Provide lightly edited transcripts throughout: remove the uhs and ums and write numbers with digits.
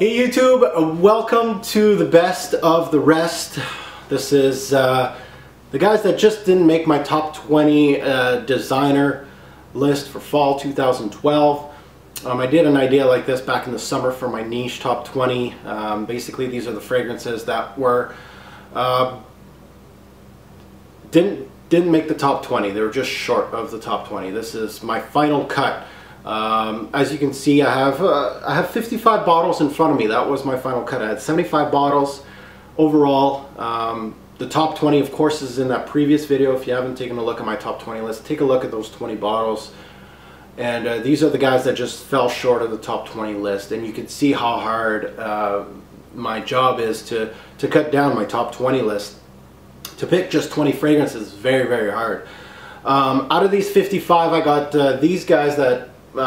Hey YouTube, welcome to the best of the rest. This is the guys that just didn't make my top 20 designer list for fall 2012. I did an idea like this back in the summer for my niche top 20. Basically these are the fragrances that were didn't make the top 20. They were just short of the top 20. This is my final cut. As you can see, I have 55 bottles in front of me. That was my final cut. I had 75 bottles overall. The top 20, of course, is in that previous video. If you haven't taken a look at my top 20 list, take a look at those 20 bottles. And these are the guys that just fell short of the top 20 list. And you can see how hard my job is to cut down my top 20 list. To pick just 20 fragrances is very, very hard. Out of these 55, I got these guys that were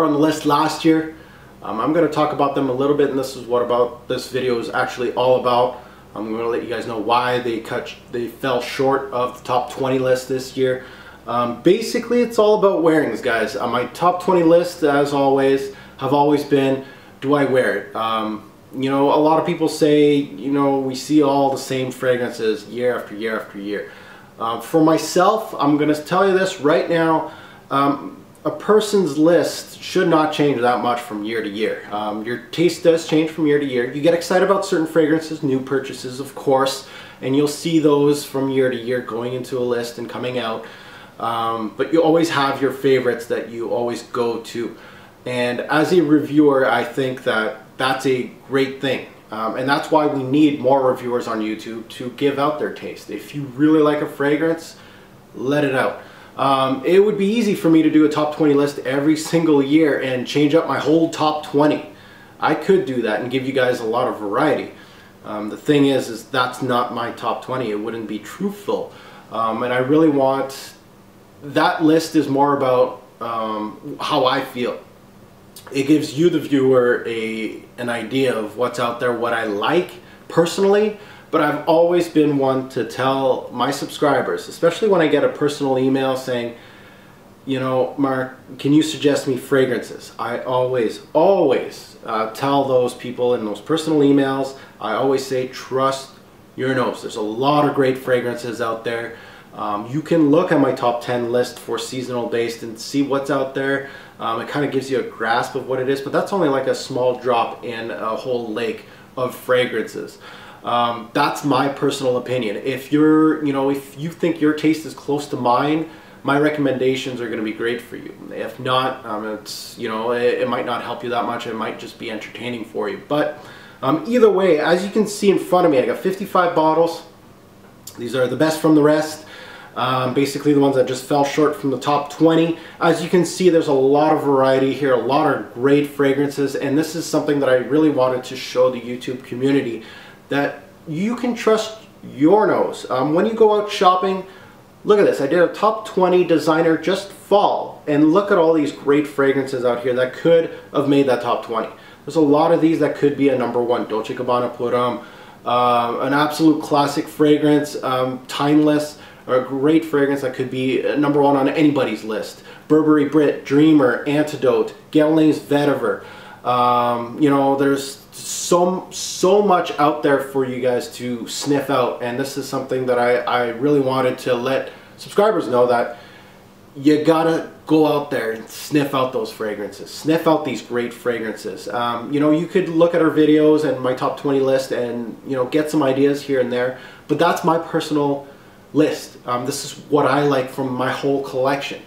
on the list last year. I'm going to talk about them a little bit, and this is what this video is actually all about. I'm going to let you guys know why they fell short of the top 20 list this year. Basically, it's all about wearings, guys. My top 20 list, as always, have always been, do I wear it? You know, a lot of people say, you know, we see all the same fragrances year after year after year. For myself, I'm going to tell you this right now. A person's list should not change that much from year to year. Your taste does change from year to year. You get excited about certain fragrances, new purchases of course, and you'll see those from year to year going into a list and coming out. But you always have your favorites that you always go to. And as a reviewer, I think that that's a great thing. And that's why we need more reviewers on YouTube to give out their taste. If you really like a fragrance, let it out. It would be easy for me to do a top 20 list every single year and change up my whole top 20. I could do that and give you guys a lot of variety. The thing is that's not my top 20. It wouldn't be truthful. And I really want, that list is more about how I feel. It gives you, the viewer, an idea of what's out there, what I like personally. But I've always been one to tell my subscribers, especially when I get a personal email saying, you know, Mark, can you suggest me fragrances? I always tell those people in those personal emails, I always say, trust your nose. There's a lot of great fragrances out there. You can look at my top 10 list for seasonal based and see what's out there. It kind of gives you a grasp of what it is, but that's only like a small drop in a whole lake of fragrances. That's my personal opinion. If if you think your taste is close to mine, my recommendations are going to be great for you. If not, it might not help you that much. It might just be entertaining for you. But either way, as you can see in front of me, I got 55 bottles. These are the best from the rest. Basically the ones that just fell short from the top 20. As you can see, there's a lot of variety here, a lot of great fragrances, and this is something that I really wanted to show the YouTube community, that you can trust your nose. When you go out shopping, look at this. I did a top 20 designer just fall, and look at all these great fragrances out here that could have made that top 20. There's a lot of these that could be a #1. Dolce & Gabbana put an absolute classic fragrance, timeless, or a great fragrance that could be #1 on anybody's list. Burberry Brit, Dreamer, Antidote, Guerlain's Vetiver. You know, there's so much out there for you guys to sniff out, and this is something that I really wanted to let subscribers know, that you gotta go out there and sniff out those fragrances, sniff out these great fragrances. You know, you could look at our videos and my top 20 list and, you know, get some ideas here and there, but that's my personal list. This is what I like from my whole collection.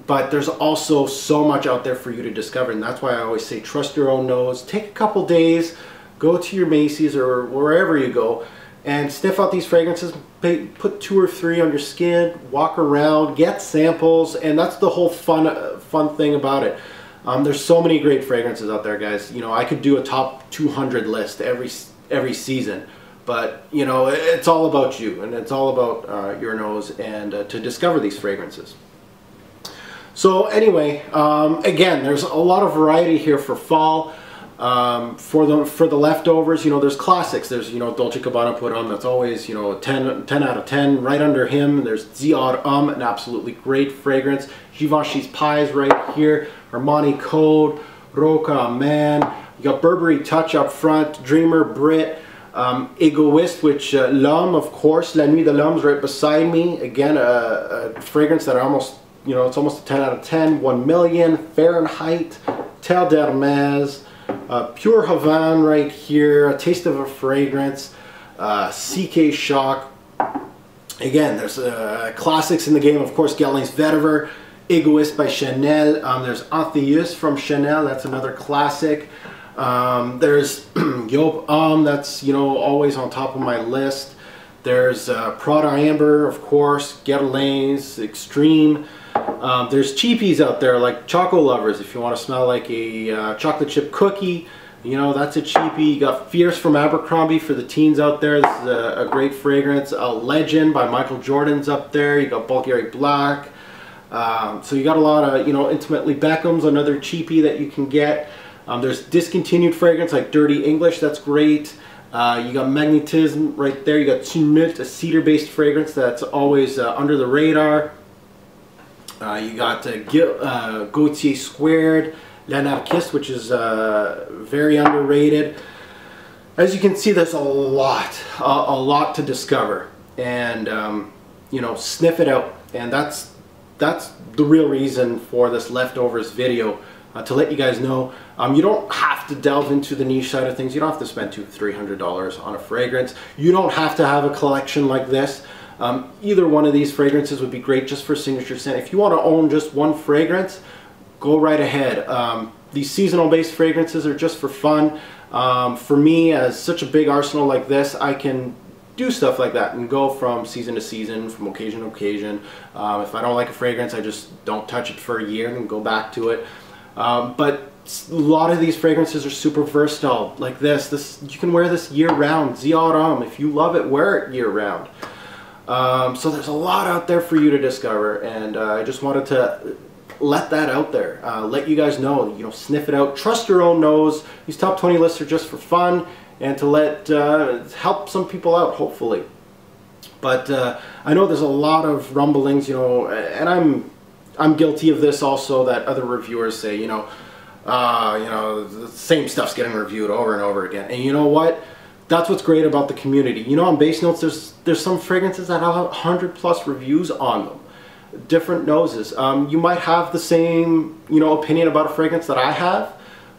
But there's also so much out there for you to discover, and that's why I always say trust your own nose. Take a couple days, go to your Macy's or wherever you go, and sniff out these fragrances. Put 2 or 3 on your skin, walk around, get samples, and that's the whole fun thing about it. There's so many great fragrances out there, guys. You know, I could do a top 200 list every season. But, you know, it's all about you, and it's all about your nose, and to discover these fragrances. So anyway, again, there's a lot of variety here for fall. For the leftovers, you know, there's classics. There's, you know, Dolce & Gabbana put on, that's always, you know, 10 out of 10. Right under him, there's Ziad an absolutely great fragrance. Givenchy's Pies right here. Armani Code. Roca, Man. You got Burberry Touch up front, Dreamer, Brit, Egoist, which L'Homme, of course. La Nuit de l'Homme's right beside me. Again, a fragrance that I almost, you know, it's almost a 10 out of 10. 1 Million, Fahrenheit, Terre d'Hermès, Pure Havane right here, A Taste of a Fragrance, CK Shock. Again, there's classics in the game, of course, Guerlain's Vetiver, Egoist by Chanel. There's Antheus from Chanel, that's another classic. There's Yop Homme, that's, you know, always on top of my list. There's Prada Amber, of course, Guerlain's Extreme. There's cheapies out there like Choco Lovers, if you want to smell like a chocolate chip cookie. You know, that's a cheapie. You got Fierce from Abercrombie for the teens out there. This is a great fragrance. Legend by Michael Jordan's up there. You got Bulgari Black. So you got a lot of, you know, Intimately Beckham's, another cheapie that you can get. There's discontinued fragrance like Dirty English, that's great. You got Magnetism right there. You got Tumult, a cedar-based fragrance that's always under the radar. You got Gautier Squared, L'Anarchiste, which is very underrated. As you can see, there's a lot to discover, and you know, sniff it out. And that's the real reason for this leftovers video, to let you guys know you don't have to delve into the niche side of things. You don't have to spend $200–300 on a fragrance. You don't have to have a collection like this. Either one of these fragrances would be great just for signature scent. If you want to own just one fragrance, go right ahead. These seasonal based fragrances are just for fun. For me, as such a big arsenal like this, I can do stuff like that and go from season to season, from occasion to occasion. If I don't like a fragrance, I just don't touch it for a year and go back to it. But a lot of these fragrances are super versatile, like this. You can wear this year round. Ziaram, if you love it, wear it year round. So there's a lot out there for you to discover, and I just wanted to let that out there, let you guys know, you know, sniff it out, trust your own nose. These top 20 lists are just for fun and to let help some people out, hopefully. But I know there's a lot of rumblings, you know, and I'm guilty of this also, that other reviewers say, you know, the same stuff's getting reviewed over and over again. And you know what? That's what's great about the community. You know, on Base Notes, there's some fragrances that have 100+ reviews on them. Different noses. You might have the same, you know, opinion about a fragrance that I have,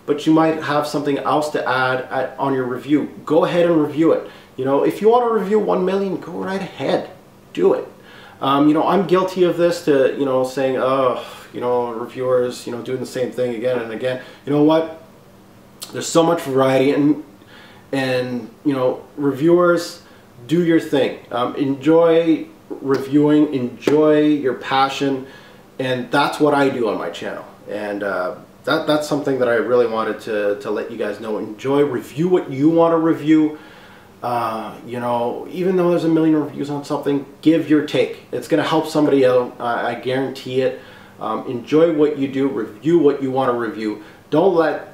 but you might have something else to add on your review. Go ahead and review it. You know, if you want to review 1 million, go right ahead. Do it. You know, I'm guilty of this, to, you know, saying, oh, you know, reviewers, you know, doing the same thing again and again. You know what? There's so much variety, and you know, reviewers, do your thing. Enjoy reviewing, enjoy your passion, and that's what I do on my channel. And that's something that I really wanted to let you guys know. Enjoy, review what you want to review. You know, even though there's a million reviews on something, give your take. It's going to help somebody out, I guarantee it. Enjoy what you do, review what you want to review. Don't let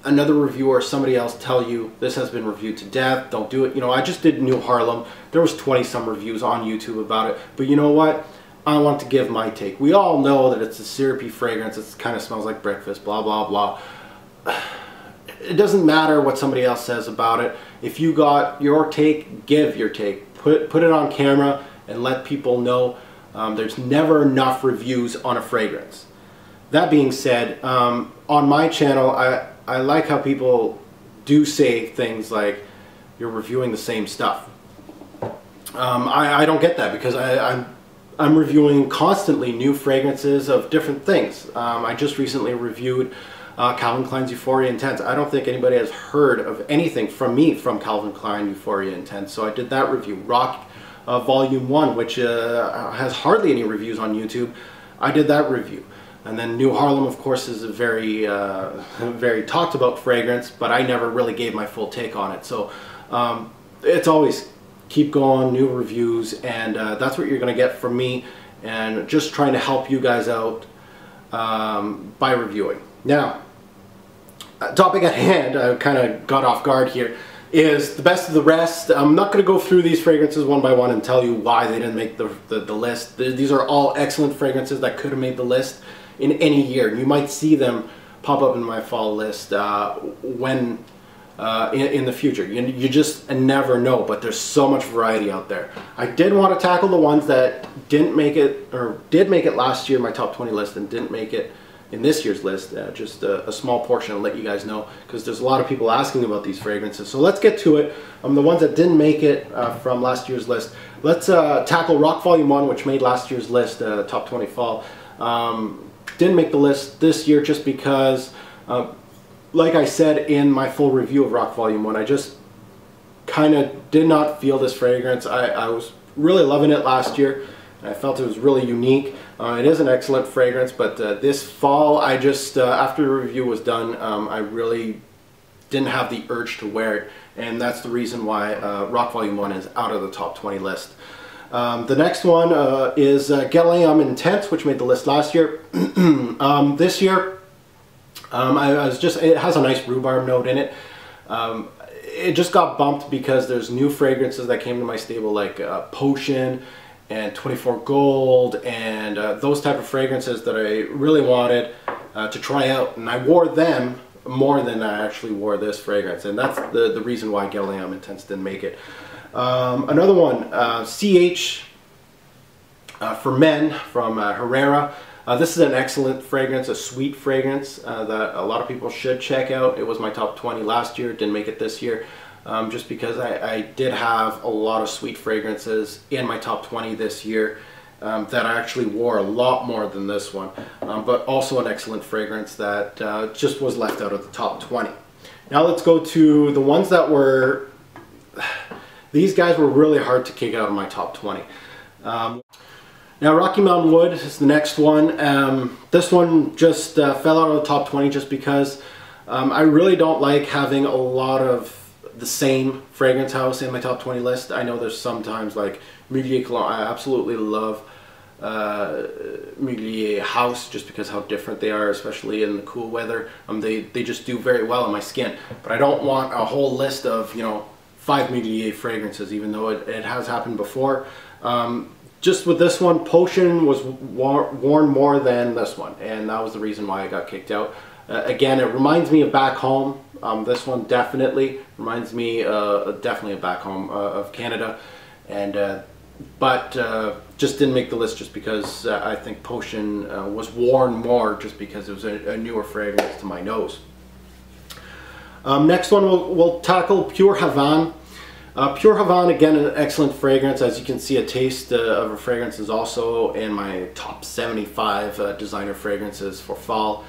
another reviewer or somebody else tell you this has been reviewed to death. Don't do it. You know, I just did New Harlem. There was 20-some reviews on YouTube about it. But you know what? I want to give my take. We all know that it's a syrupy fragrance. It kind of smells like breakfast, blah, blah, blah. It doesn't matter what somebody else says about it. If you got your take, give your take. Put it on camera and let people know. There's never enough reviews on a fragrance. That being said, on my channel, I like how people do say things like, you're reviewing the same stuff. I don't get that, because I'm reviewing constantly new fragrances of different things. I just recently reviewed Calvin Klein's Euphoria Intense. I don't think anybody has heard of anything from me from Calvin Klein Euphoria Intense, so I did that review. Rock Volume 1, which has hardly any reviews on YouTube, I did that review. And then New Harlem, of course, is a very, very talked about fragrance, but I never really gave my full take on it. So it's always keep going, new reviews, and that's what you're going to get from me, and just trying to help you guys out by reviewing. Now, topic at hand, I kind of got off guard here, is the best of the rest. I'm not going to go through these fragrances one by one and tell you why they didn't make the list. These are all excellent fragrances that could have made the list in any year. You might see them pop up in my fall list when in the future. You just never know, but there's so much variety out there. I did want to tackle the ones that didn't make it, or did make it last year, my top 20 list, and didn't make it in this year's list. Just a small portion to let you guys know, because there's a lot of people asking about these fragrances. So let's get to it. The ones that didn't make it from last year's list. Let's tackle Rock Volume 1, which made last year's list, top 20 fall. Didn't make the list this year just because like I said in my full review of Rock Volume 1, I just kind of did not feel this fragrance. I was really loving it last year. I felt it was really unique. It is an excellent fragrance, but this fall, I just, after the review was done, I really didn't have the urge to wear it, and that's the reason why Rock Volume 1 is out of the top 20 list. The next one is Gallium Intense, which made the list last year. This year, it has a nice rhubarb note in it. It just got bumped because there's new fragrances that came to my stable, like Potion and 24 Gold and those type of fragrances that I really wanted to try out, and I wore them more than I actually wore this fragrance, and that's the reason why Gallium Intense didn't make it. Another one, CH for Men from Herrera. This is an excellent fragrance, a sweet fragrance that a lot of people should check out. It was my top 20 last year, didn't make it this year, just because I did have a lot of sweet fragrances in my top 20 this year that I actually wore a lot more than this one, but also an excellent fragrance that just was left out of the top 20. Now let's go to the ones that were, these guys were really hard to kick out of my top 20. Now Rocky Mountain Wood is the next one. This one just fell out of the top 20 just because I really don't like having a lot of the same fragrance house in my top 20 list. I know there's sometimes like Mugler Cologne. I absolutely love Mugler House just because how different they are, especially in the cool weather. They just do very well on my skin. But I don't want a whole list of, you know, 5 Mugler fragrances, even though it has happened before. Just with this one, Potion was worn more than this one, and that was the reason why I got kicked out. Again, it reminds me of Back Home. This one definitely reminds me definitely of Back Home of Canada, and but just didn't make the list just because I think Potion was worn more just because it was a newer fragrance to my nose. Next one we'll tackle Pure Havane. Pure Havane, again, an excellent fragrance. As you can see, a taste of a fragrance is also in my top 75 designer fragrances for fall.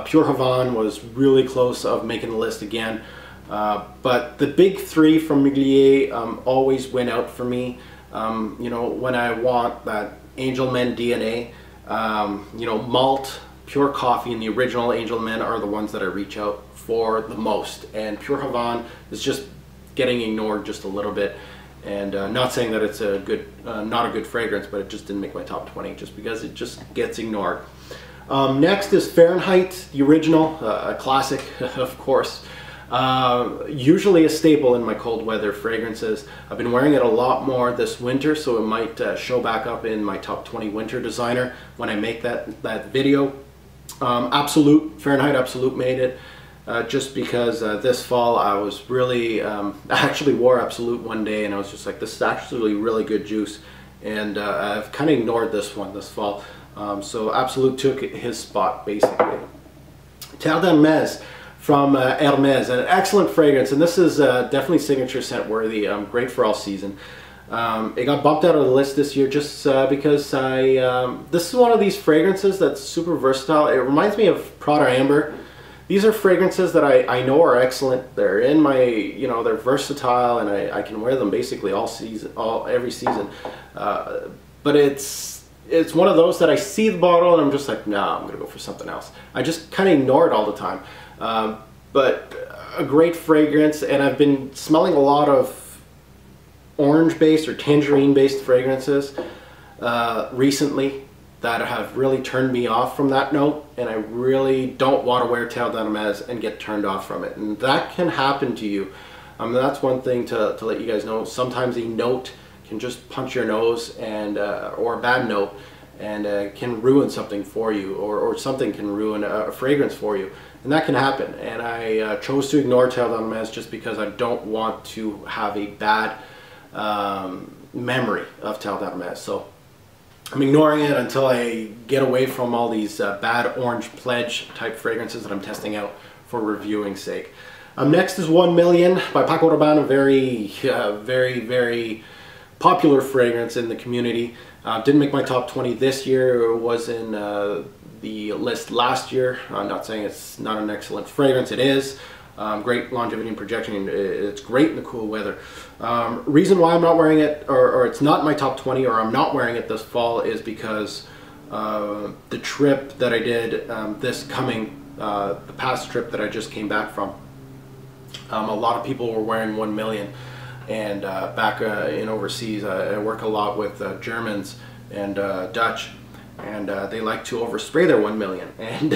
Pure Havane was really close of making the list again, but the big three from Mugler always win out for me. You know, when I want that Angel Men DNA, you know, malt, pure coffee, and the original Angel Men are the ones that I reach out for the most, and Pure Havane is just getting ignored just a little bit, and not saying that it's a good, not a good fragrance, but it just didn't make my top 20 just because it just gets ignored. Next is Fahrenheit, the original, a classic, of course. Usually a staple in my cold weather fragrances. I've been wearing it a lot more this winter, so it might show back up in my top 20 winter designer when I make that video. Absolute, Fahrenheit Absolute made it. Just because this fall I was really, I actually wore Absolute one day and I was just like, this is actually really good juice, and I've kind of ignored this one this fall. So Absolute took his spot basically. Terre d'Hermès from Hermès, an excellent fragrance, and this is definitely signature scent worthy, great for all season. It got bumped out of the list this year just because this is one of these fragrances that's super versatile. It reminds me of Prada Amber. These are fragrances that I know are excellent. They're in my, you know, they're versatile, and I can wear them basically all season, every season. But it's one of those that I see the bottle and I'm just like, nah, I'm gonna go for something else. I just kind of ignore it all the time. But a great fragrance, and I've been smelling a lot of orange-based or tangerine-based fragrances recently that have really turned me off from that note, and I really don't want to wear Terre d'Hermès and get turned off from it, and that can happen to you. That's one thing to let you guys know. Sometimes a note can just punch your nose, and or a bad note and can ruin something for you, or something can ruin a fragrance for you, and that can happen. And I chose to ignore Terre d'Hermès just because I don't want to have a bad memory of Terre d'Hermès. So I'm ignoring it until I get away from all these bad Orange Pledge type fragrances that I'm testing out for reviewing sake. Next is 1 Million by Paco Rabanne, a very popular fragrance in the community. Didn't make my top 20 this year. It was in the list last year. I'm not saying it's not an excellent fragrance, it is. Great longevity and projection. It's great in the cool weather. Reason why I'm not wearing it, or it's not in my top 20, or I'm not wearing it this fall, is because the trip that I did the past trip that I just came back from, a lot of people were wearing 1 Million, and back in overseas, I work a lot with Germans and Dutch, and they like to overspray their 1 Million, and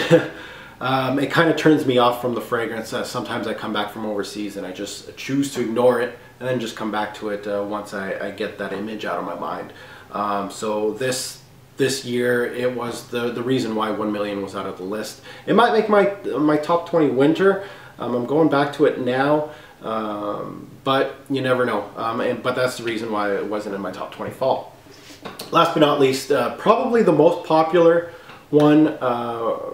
it kind of turns me off from the fragrance. Sometimes I come back from overseas and I just choose to ignore it and then just come back to it once I get that image out of my mind. So this year, it was the reason why 1 Million was out of the list. It might make my top 20 winter. I'm going back to it now, but you never know. But that's the reason why it wasn't in my top 20 fall. Last but not least, probably the most popular one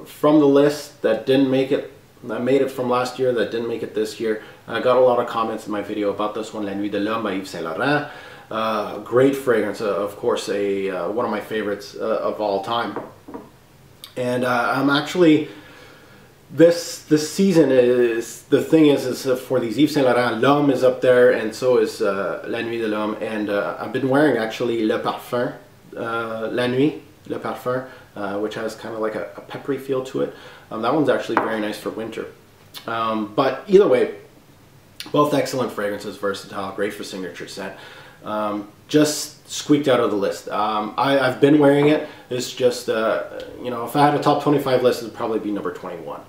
from the list that didn't make it. I made it from last year, that didn't make it this year. I got a lot of comments in my video about this one, La Nuit de l'Homme by Yves Saint Laurent. Great fragrance, of course, one of my favorites of all time. And I'm actually, this season is, the thing is for these Yves Saint Laurent, L'Homme is up there, and so is La Nuit de l'Homme. And I've been wearing actually Le Parfum, La Nuit, Le Parfum, which has kind of like a peppery feel to it. That one's actually very nice for winter. But either way, both excellent fragrances, versatile, great for signature scent. Just squeaked out of the list. I've been wearing it. It's just, you know, if I had a top 25 list, it would probably be number 21.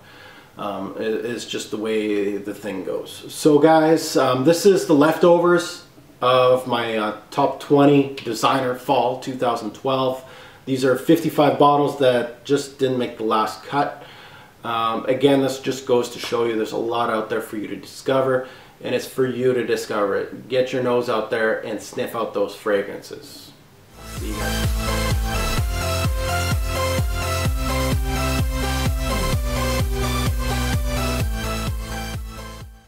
It's just the way the thing goes. So guys, this is the leftovers of my top 20 designer fall 2012. These are 55 bottles that just didn't make the last cut. Again, this just goes to show you there's a lot out there for you to discover, and it's for you to discover it. Get your nose out there and sniff out those fragrances. See you guys.